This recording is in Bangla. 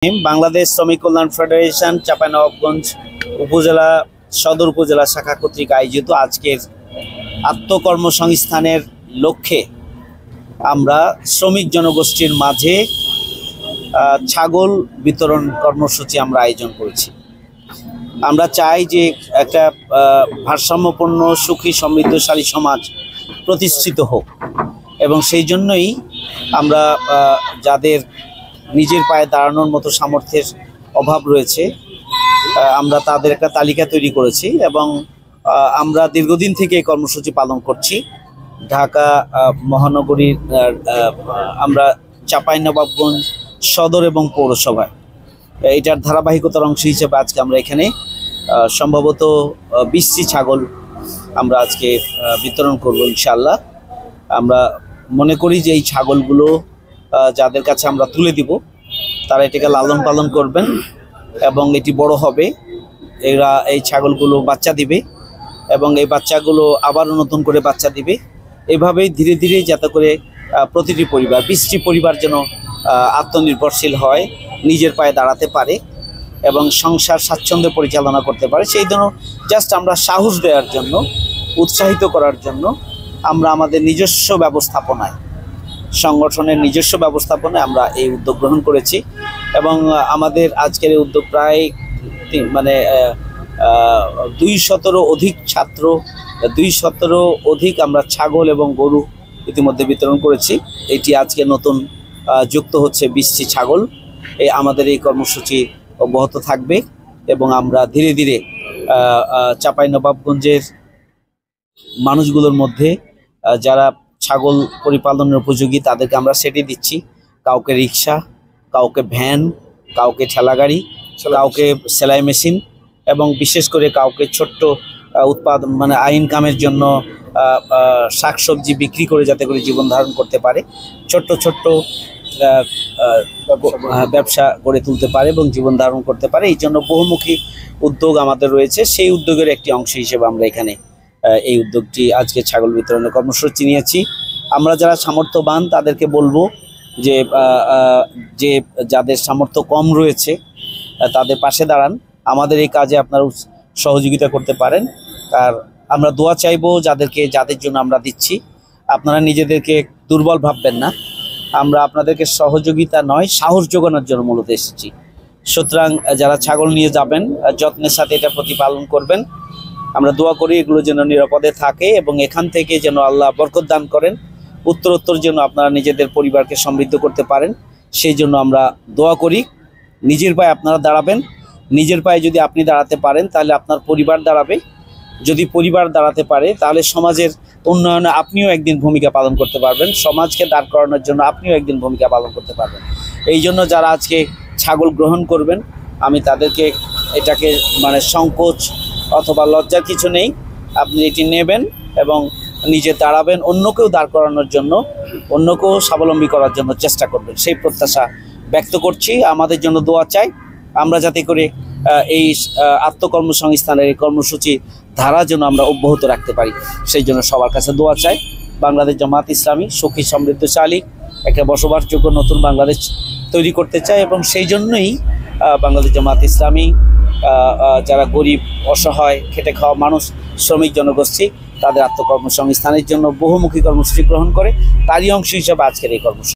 বাংলাদেশ শ্রমিক কল্যাণ ফেডারেশন চাঁপাইনবাবগঞ্জ উপজেলা সদর উপজেলা শাখা কর্তৃক আয়োজিত আজকের আত্মকর্মসংস্থানের লক্ষ্যে আমরা শ্রমিক জনগোষ্ঠীর মাঝে ছাগল বিতরণ কর্মসূচি আমরা আয়োজন করেছি। আমরা চাই যে একটা ভারসাম্যপূর্ণ সুখী সমৃদ্ধশালী সমাজ প্রতিষ্ঠিত হোক এবং সেই জন্যই আমরা যাদের নিজের পায়ে দাঁড়ানোর মতো সামর্থ্যের অভাব রয়েছে আমরা তাদের একটা তালিকা তৈরি করেছি এবং আমরা দীর্ঘদিন থেকে এই কর্মসূচি পালন করছি। ঢাকা মহানগরীর আমরা চাঁপাইনবাবগঞ্জ সদর এবং পৌরসভায় এটার ধারাবাহিকতার অংশ হিসেবে আজকে আমরা এখানে সম্ভবত 20টি ছাগল আমরা আজকে বিতরণ করব ইনশাআল্লাহ। আমরা মনে করি যে এই ছাগলগুলো যাদের কাছে আমরা তুলে দিব তারা এটাকে লালন পালন করবেন এবং এটি বড় হবে। এরা এই ছাগলগুলো বাচ্চা দিবে এবং এই বাচ্চাগুলো আবারও নতুন করে বাচ্চা দিবে। এভাবেই ধীরে ধীরে যাতে করে প্রতিটি পরিবার 20টি পরিবার যেন আত্মনির্ভরশীল হয়, নিজের পায়ে দাঁড়াতে পারে এবং সংসার স্বাচ্ছন্দ্যে পরিচালনা করতে পারে, সেই জন্য জাস্ট আমরা সাহস দেওয়ার জন্য, উৎসাহিত করার জন্য আমরা আমাদের নিজস্ব ব্যবস্থাপনায়, সংগঠনের নিজস্ব ব্যবস্থাপনায় আমরা এই উদ্যোগ গ্রহণ করেছি এবং আমাদের আজকের এই উদ্যোগ প্রায় 200 অধিক ছাত্র, 200 অধিক আমরা ছাগল এবং গরু ইতিমধ্যে বিতরণ করেছি। এটি আজকে নতুন যুক্ত হচ্ছে 20টি ছাগল। আমাদের এই কর্মসূচি অব্যাহত থাকবে এবং আমরা ধীরে ধীরে চাঁপাইনবাবগঞ্জের মানুষগুলোর মধ্যে যারা ছাগল পরিপালনের উপযোগী তাদেরকে আমরা সেটি দিচ্ছি। কাউকে রিক্সা, কাউকে ভ্যান, কাউকে ঠেলাগাড়ি, কাউকে সেলাই মেশিন এবং বিশেষ করে কাউকে ছোট্ট উৎপাদন ইনকামের জন্য শাকসবজি বিক্রি করে যাতে করে জীবন ধারণ করতে পারে, ছোট্ট ছোট্ট ব্যবসা গড়ে তুলতে পারে এবং জীবন ধারণ করতে পারে। এই জন্য বহুমুখী উদ্যোগ আমাদের রয়েছে। সেই উদ্যোগের একটি অংশ হিসেবে আমরা এখানে এই উদ্যোগটি আজকে ছাগল বিতরণের কর্মসূচি নিয়েছি। আমরা যারা সামর্থ্যবান তাদেরকে বলবো যে যাদের সামর্থ্য কম রয়েছে তাদের পাশে দাঁড়ান, আমাদের এই কাজে আপনারা সহযোগিতা করতে পারেন। আর আমরা দোয়া চাইবো যাদের জন্য আমরা দিচ্ছি, আপনারা নিজেদেরকে দুর্বল ভাববেন না। আমরা আপনাদেরকে সহযোগিতা নয়, সাহস যোগানোর জন্য মূলত এসেছি। সুতরাং যারা ছাগল নিয়ে যাবেন যত্নের সাথে এটা প্রতিপালন করবেন। আমরা দোয়া করি এগুলো যেন নিরাপদে থাকে এবং এখান থেকে যেন আল্লাহ বরকত দান করেন, উত্তরোত্তর যেন আপনারা নিজেদের পরিবারকে সমৃদ্ধ করতে পারেন, সেই জন্য আমরা দোয়া করি। নিজের পায়ে আপনারা দাঁড়াবেন, নিজের পায়ে যদি আপনি দাঁড়াতে পারেন তাহলে আপনার পরিবার দাঁড়াবে, যদি পরিবার দাঁড়াতে পারে তাহলে সমাজের উন্নয়নে আপনিও একদিন ভূমিকা পালন করতে পারবেন, সমাজকে দাঁড় করানোর জন্য আপনিও একদিন ভূমিকা পালন করতে পারবেন। এই জন্য যারা আজকে ছাগল গ্রহণ করবেন আমি তাদেরকে এটাকে সংকোচ অথবা লজ্জার কিছু নেই, আপনি এটি নেবেন এবং নিজে দাঁড়াবেন, অন্যকেও দাঁড় করানোর জন্য, অন্যকেও স্বাবলম্বী করার জন্য চেষ্টা করবেন, সেই প্রত্যাশা ব্যক্ত করছি। আমাদের জন্য দোয়া চাই আমরা যাতে করে এই আত্মকর্মসংস্থানের এই কর্মসূচি ধারা যেন আমরা অব্যাহত রাখতে পারি, সেই জন্য সবার কাছে দোয়া চাই। বাংলাদেশ জামাত ইসলামী সুখী সমৃদ্ধশালী একটা বসবাসযোগ্য নতুন বাংলাদেশ তৈরি করতে চায় এবং সেই জন্যই বাংলাদেশ জামাত ইসলামী যারা গরিব, অসহায়, খেটে খাওয়া মানুষ, শ্রমিক জনগোষ্ঠী তাদের আত্মকর্মসংস্থানের জন্য বহুমুখী কর্মসূচি গ্রহণ করে, তারই অংশ হিসেবে আজকের এই কর্মসূচি।